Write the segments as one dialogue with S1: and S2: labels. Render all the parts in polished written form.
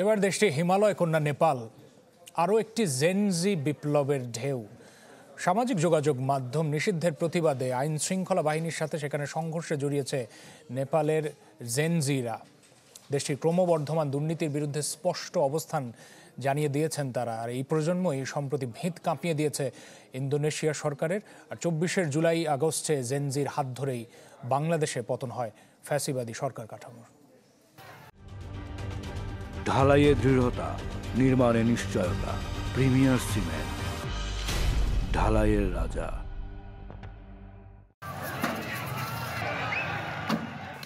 S1: এবার দেশটি হিমালয় কন্যা নেপাল আরও একটি জেনজি বিপ্লবের ঢেউ। সামাজিক যোগাযোগ মাধ্যম নিষিদ্ধের প্রতিবাদে আইন শৃঙ্খলা বাহিনীর সাথে সেখানে সংঘর্ষে জড়িয়েছে নেপালের জেনজিরা। দেশটির ক্রমবর্ধমান দুর্নীতির বিরুদ্ধে স্পষ্ট অবস্থান জানিয়ে দিয়েছেন তারা। আর এই প্রজন্মই সম্প্রতি ভিত কাঁপিয়ে দিয়েছে ইন্দোনেশিয়া সরকারের। আর 24 জুলাই আগস্টে জেনজির হাত ধরেই বাংলাদেশে পতন হয় ফ্যাসিবাদী সরকার কাঠামোর।
S2: ঢালাইয়ে দৃঢ়তা, নির্মাণে নিশ্চয়তা, প্রিমিয়ার সিমেন্ট, ঢালাইয়ের রাজা।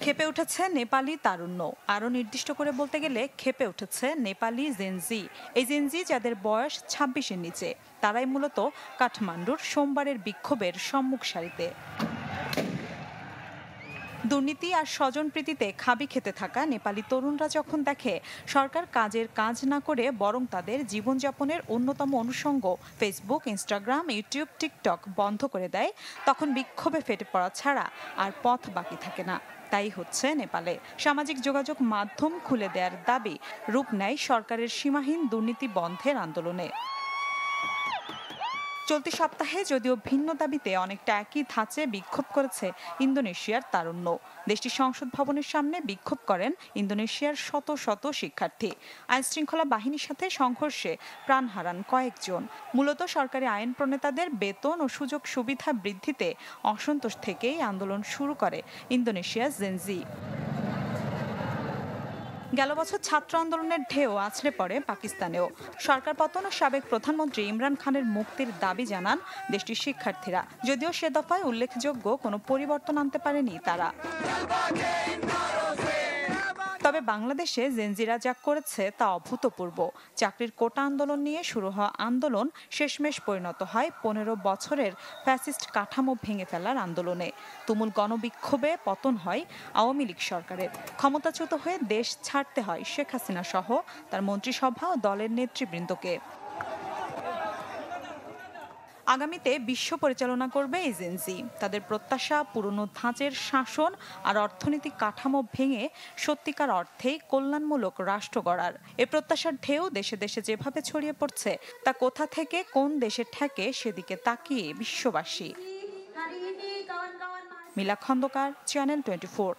S3: খেপে উঠেছে নেপালি তারুণ্য, আরও নির্দিষ্ট করে বলতে গেলে খেপে উঠেছে নেপালি জেনজি। এই জেনজি যাদের বয়স 26-এর নিচে, তারাই মূলত কাঠমান্ডুর সোমবারের বিক্ষোভের সম্মুখ সারিতে। দুর্নীতি আর স্বজনপ্রীতিতে খাবি খেতে থাকা নেপালি তরুণরা যখন দেখে সরকার কাজের কাজ না করে বরং তাদের জীবনযাপনের অন্যতম অনুষঙ্গ ফেসবুক, ইনস্টাগ্রাম, ইউটিউব, টিকটক বন্ধ করে দেয়, তখন বিক্ষোভে ফেটে পড়া ছাড়া আর পথ বাকি থাকে না। তাই হচ্ছে নেপালে সামাজিক যোগাযোগ মাধ্যম খুলে দেওয়ার দাবি রূপ নেয় সরকারের সীমাহীন দুর্নীতি বন্ধের আন্দোলনে। চলতি সপ্তাহে যদিও ভিন্ন দাবিতে অনেকটা একই ধাঁচে বিক্ষোভ করেছে ইন্দোনেশিয়ার তারুণ্য। দেশটির সংসদ ভবনের সামনে বিক্ষোভ করেন ইন্দোনেশিয়ার শত শত শিক্ষার্থী। আইনশৃঙ্খলা বাহিনীর সাথে সংঘর্ষে প্রাণ হারান কয়েকজন। মূলত সরকারি আইন প্রণেতাদের বেতন ও সুযোগ সুবিধা বৃদ্ধিতে অসন্তোষ থেকেই আন্দোলন শুরু করে ইন্দোনেশিয়ার জেনজি। গেল বছর ছাত্র আন্দোলনের ঢেউ আছড়ে পড়ে পাকিস্তানেও। সরকার পতন ও সাবেক প্রধানমন্ত্রী ইমরান খানের মুক্তির দাবি জানান দেশটির শিক্ষার্থীরা, যদিও সে দফায় উল্লেখযোগ্য কোনো পরিবর্তন আনতে পারেনি তারা। তবে বাংলাদেশে জেনজিরা যা করেছে তা অভূতপূর্ব। চাকরির কোটা আন্দোলন নিয়ে শুরু হওয়া আন্দোলন শেষমেশ পরিণত হয় 15 বছরের ফ্যাসিস্ট কাঠামো ভেঙে ফেলার আন্দোলনে। তুমুল গণবিক্ষোভে পতন হয় আওয়ামী লীগ সরকারের। ক্ষমতাচ্যুত হয়ে দেশ ছাড়তে হয় শেখ হাসিনা সহ তার মন্ত্রিসভা ও দলের নেতৃবৃন্দকে। আগামীতে বিশ্ব পরিচালনা করবে এজেন্সি। তাদের প্রত্যাশা পুরনো ধাঁচের শাসন আর অর্থনৈতিক কাঠামো ভেঙে সত্যিকার অর্থেই কল্যাণমূলক রাষ্ট্র গড়ার। এ প্রত্যাশার ঢেউ দেশে দেশে যেভাবে ছড়িয়ে পড়ছে তা কোথা থেকে কোন দেশে ঠেকে সেদিকে তাকিয়ে বিশ্ববাসী। মিলা খন্দকার, চ্যানেল 24।